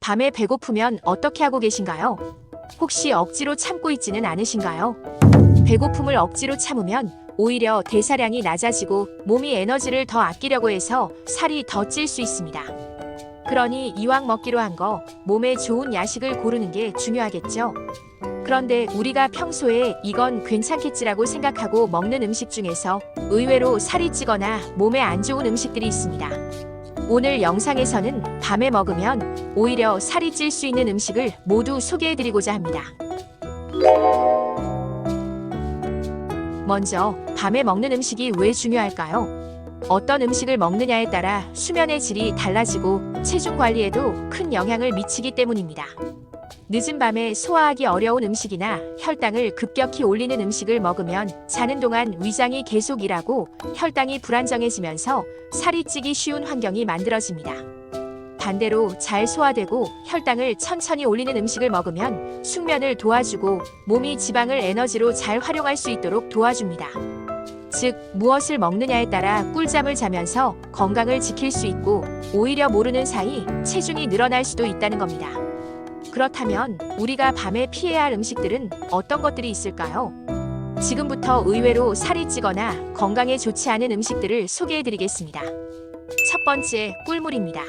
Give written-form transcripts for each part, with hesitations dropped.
밤에 배고프면 어떻게 하고 계신가요? 혹시 억지로 참고 있지는 않으신가요? 배고픔을 억지로 참으면 오히려 대사량이 낮아지고 몸이 에너지를 더 아끼려고 해서 살이 더 찔 수 있습니다. 그러니 이왕 먹기로 한 거 몸에 좋은 야식을 고르는 게 중요하겠죠. 그런데 우리가 평소에 이건 괜찮겠지라고 생각하고 먹는 음식 중에서 의외로 살이 찌거나 몸에 안 좋은 음식들이 있습니다. 오늘 영상에서는 밤에 먹으면 오히려 살이 찔 수 있는 음식을 모두 소개해드리고자 합니다. 먼저 밤에 먹는 음식이 왜 중요할까요? 어떤 음식을 먹느냐에 따라 수면의 질이 달라지고 체중 관리에도 큰 영향을 미치기 때문입니다. 늦은 밤에 소화하기 어려운 음식이나 혈당을 급격히 올리는 음식을 먹으면 자는 동안 위장이 계속 일하고 혈당이 불안정해지면서 살이 찌기 쉬운 환경이 만들어집니다. 반대로 잘 소화되고 혈당을 천천히 올리는 음식을 먹으면 숙면을 도와주고 몸이 지방을 에너지로 잘 활용할 수 있도록 도와줍니다. 즉, 무엇을 먹느냐에 따라 꿀잠을 자면서 건강을 지킬 수 있고 오히려 모르는 사이 체중이 늘어날 수도 있다는 겁니다. 그렇다면 우리가 밤에 피해야 할 음식들은 어떤 것들이 있을까요? 지금부터 의외로 살이 찌거나 건강에 좋지 않은 음식들을 소개해드리겠습니다. 첫 번째, 꿀물입니다.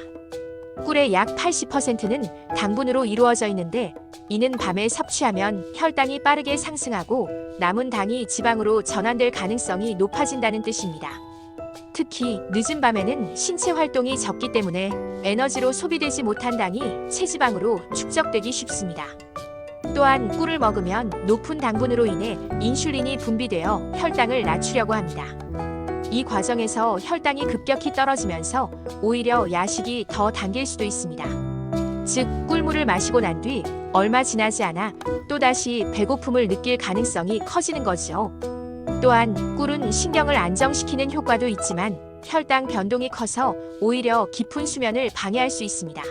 꿀의 약 80%는 당분으로 이루어져 있는데 이는 밤에 섭취하면 혈당이 빠르게 상승하고 남은 당이 지방으로 전환될 가능성이 높아진다는 뜻입니다. 특히 늦은 밤에는 신체 활동이 적기 때문에 에너지로 소비되지 못한 당이 체지방으로 축적되기 쉽습니다. 또한 꿀을 먹으면 높은 당분으로 인해 인슐린이 분비되어 혈당을 낮추려고 합니다. 이 과정에서 혈당이 급격히 떨어지면서 오히려 야식이 더 당길 수도 있습니다. 즉, 꿀물을 마시고 난 뒤 얼마 지나지 않아 또다시 배고픔을 느낄 가능성이 커지는 거죠. 또한 꿀은 신경을 안정시키는 효과도 있지만 혈당 변동이 커서 오히려 깊은 수면을 방해할 수 있습니다.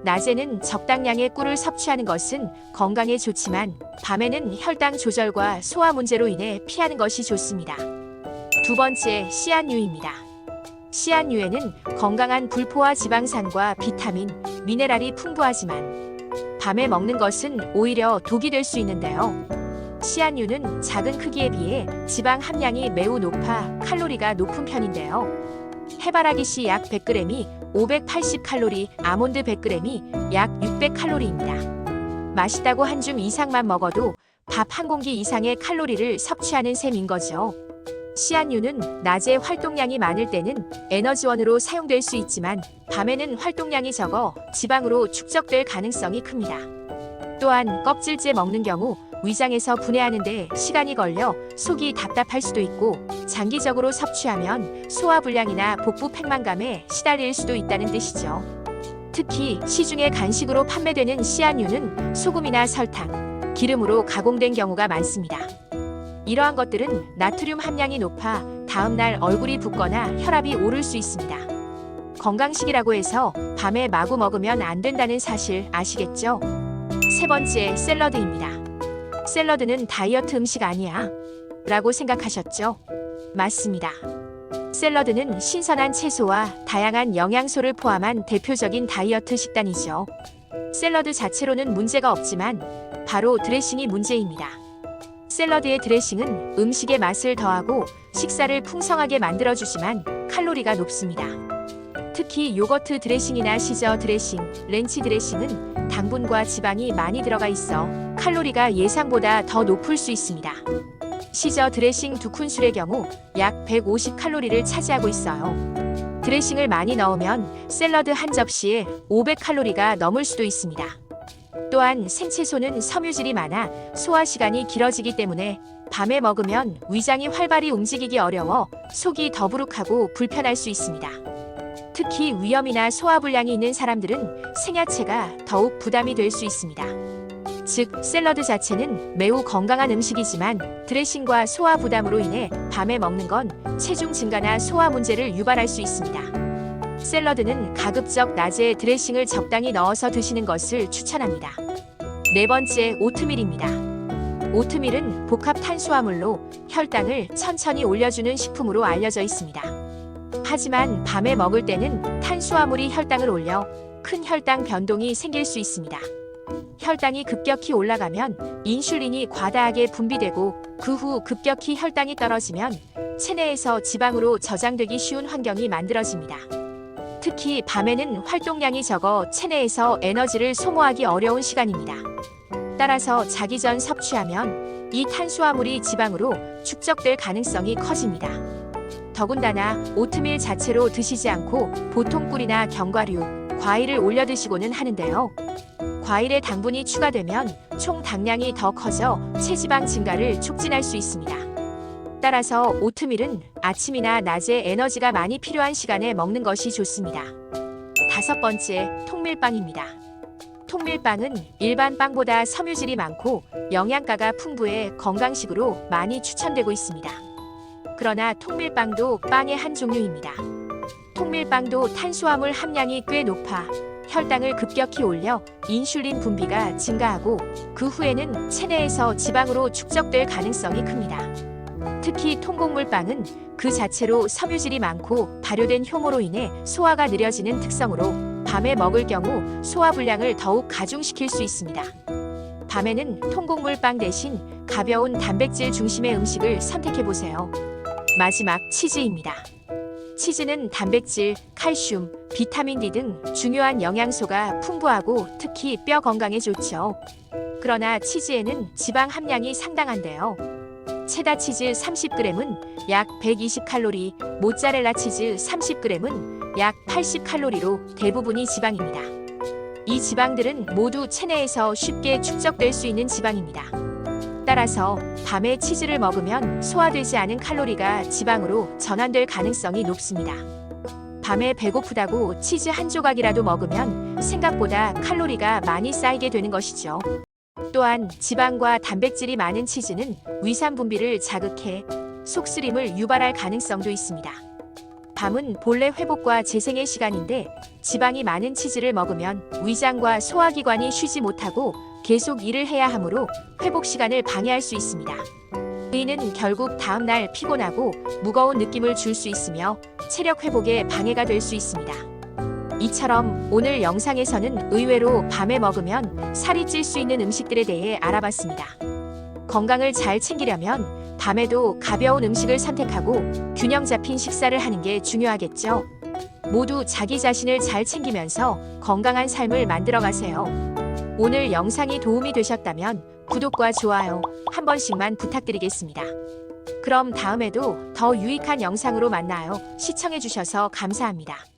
낮에는 적당량의 꿀을 섭취하는 것은 건강에 좋지만 밤에는 혈당 조절과 소화 문제로 인해 피하는 것이 좋습니다. 두 번째, 씨앗류입니다. 씨앗류에는 건강한 불포화 지방산과 비타민, 미네랄이 풍부하지만 밤에 먹는 것은 오히려 독이 될 수 있는데요. 씨앗류는 작은 크기에 비해 지방 함량이 매우 높아 칼로리가 높은 편인데요. 해바라기씨 약 100g이 580칼로리, 아몬드 100g이 약 600칼로리입니다. 맛있다고 한 줌 이상만 먹어도 밥 한 공기 이상의 칼로리를 섭취하는 셈인 거죠. 씨앗류는 낮에 활동량이 많을 때는 에너지원으로 사용될 수 있지만 밤에는 활동량이 적어 지방으로 축적될 가능성이 큽니다. 또한 껍질째 먹는 경우 위장에서 분해하는데 시간이 걸려 속이 답답할 수도 있고 장기적으로 섭취하면 소화불량이나 복부 팽만감에 시달릴 수도 있다는 뜻이죠. 특히 시중에 간식으로 판매되는 씨앗류는 소금이나 설탕, 기름으로 가공된 경우가 많습니다. 이러한 것들은 나트륨 함량이 높아 다음날 얼굴이 붓거나 혈압이 오를 수 있습니다. 건강식이라고 해서 밤에 마구 먹으면 안 된다는 사실 아시겠죠? 세 번째, 샐러드입니다. 샐러드는 다이어트 음식 아니야 라고 생각하셨죠? 맞습니다. 샐러드는 신선한 채소와 다양한 영양소를 포함한 대표적인 다이어트 식단이죠. 샐러드 자체로는 문제가 없지만 바로 드레싱이 문제입니다. 샐러드의 드레싱은 음식의 맛을 더하고 식사를 풍성하게 만들어주지만 칼로리가 높습니다. 특히 요거트 드레싱이나 시저 드레싱, 렌치 드레싱은 당분과 지방이 많이 들어가 있어 칼로리가 예상보다 더 높을 수 있습니다. 시저 드레싱 2큰술의 경우 약 150칼로리를 차지하고 있어요. 드레싱을 많이 넣으면 샐러드 한 접시에 500칼로리가 넘을 수도 있습니다. 또한 생채소는 섬유질이 많아 소화 시간이 길어지기 때문에 밤에 먹으면 위장이 활발히 움직이기 어려워 속이 더부룩하고 불편할 수 있습니다. 특히 위염이나 소화불량이 있는 사람들은 생야채가 더욱 부담이 될 수 있습니다. 즉, 샐러드 자체는 매우 건강한 음식이지만 드레싱과 소화 부담으로 인해 밤에 먹는 건 체중 증가나 소화 문제를 유발할 수 있습니다. 샐러드는 가급적 낮에 드레싱을 적당히 넣어서 드시는 것을 추천합니다. 네 번째, 오트밀입니다. 오트밀은 복합 탄수화물로 혈당을 천천히 올려주는 식품으로 알려져 있습니다. 하지만 밤에 먹을 때는 탄수화물이 혈당을 올려 큰 혈당 변동이 생길 수 있습니다. 혈당이 급격히 올라가면 인슐린이 과다하게 분비되고 그 후 급격히 혈당이 떨어지면 체내에서 지방으로 저장되기 쉬운 환경이 만들어집니다. 특히 밤에는 활동량이 적어 체내에서 에너지를 소모하기 어려운 시간입니다. 따라서 자기 전 섭취하면 이 탄수화물이 지방으로 축적될 가능성이 커집니다. 더군다나 오트밀 자체로 드시지 않고 보통 꿀이나 견과류, 과일을 올려 드시고는 하는데요. 과일에 당분이 추가되면 총 당량이 더 커져 체지방 증가를 촉진할 수 있습니다. 따라서 오트밀은 아침이나 낮에 에너지가 많이 필요한 시간에 먹는 것이 좋습니다. 5번째, 통밀빵입니다. 통밀빵은 일반 빵보다 섬유질이 많고 영양가가 풍부해 건강식으로 많이 추천되고 있습니다. 그러나 통밀빵도 빵의 한 종류입니다. 통밀빵도 탄수화물 함량이 꽤 높아 혈당을 급격히 올려 인슐린 분비가 증가하고 그 후에는 체내에서 지방으로 축적될 가능성이 큽니다. 특히 통곡물빵은 그 자체로 섬유질이 많고 발효된 효모로 인해 소화가 느려지는 특성으로 밤에 먹을 경우 소화불량을 더욱 가중시킬 수 있습니다. 밤에는 통곡물빵 대신 가벼운 단백질 중심의 음식을 선택해보세요. 마지막, 치즈입니다. 치즈는 단백질, 칼슘, 비타민 D 등 중요한 영양소가 풍부하고 특히 뼈 건강에 좋죠. 그러나 치즈에는 지방 함량이 상당한데요. 체다 치즈 30g은 약 120칼로리, 모짜렐라 치즈 30g은 약 80칼로리로 대부분이 지방입니다. 이 지방들은 모두 체내에서 쉽게 축적될 수 있는 지방입니다. 따라서 밤에 치즈를 먹으면 소화되지 않은 칼로리가 지방으로 전환될 가능성이 높습니다. 밤에 배고프다고 치즈 한 조각이라도 먹으면 생각보다 칼로리가 많이 쌓이게 되는 것이죠. 또한 지방과 단백질이 많은 치즈는 위산 분비를 자극해 속쓰림을 유발할 가능성도 있습니다. 밤은 본래 회복과 재생의 시간인데 지방이 많은 치즈를 먹으면 위장과 소화기관이 쉬지 못하고 계속 일을 해야 하므로 회복 시간을 방해할 수 있습니다. 이는 결국 다음날 피곤하고 무거운 느낌을 줄 수 있으며 체력 회복에 방해가 될 수 있습니다. 이처럼 오늘 영상에서는 의외로 밤에 먹으면 살이 찔 수 있는 음식들에 대해 알아봤습니다. 건강을 잘 챙기려면 밤에도 가벼운 음식을 선택하고 균형 잡힌 식사를 하는 게 중요하겠죠. 모두 자기 자신을 잘 챙기면서 건강한 삶을 만들어가세요. 오늘 영상이 도움이 되셨다면 구독과 좋아요 한 번씩만 부탁드리겠습니다. 그럼 다음에도 더 유익한 영상으로 만나요. 시청해주셔서 감사합니다.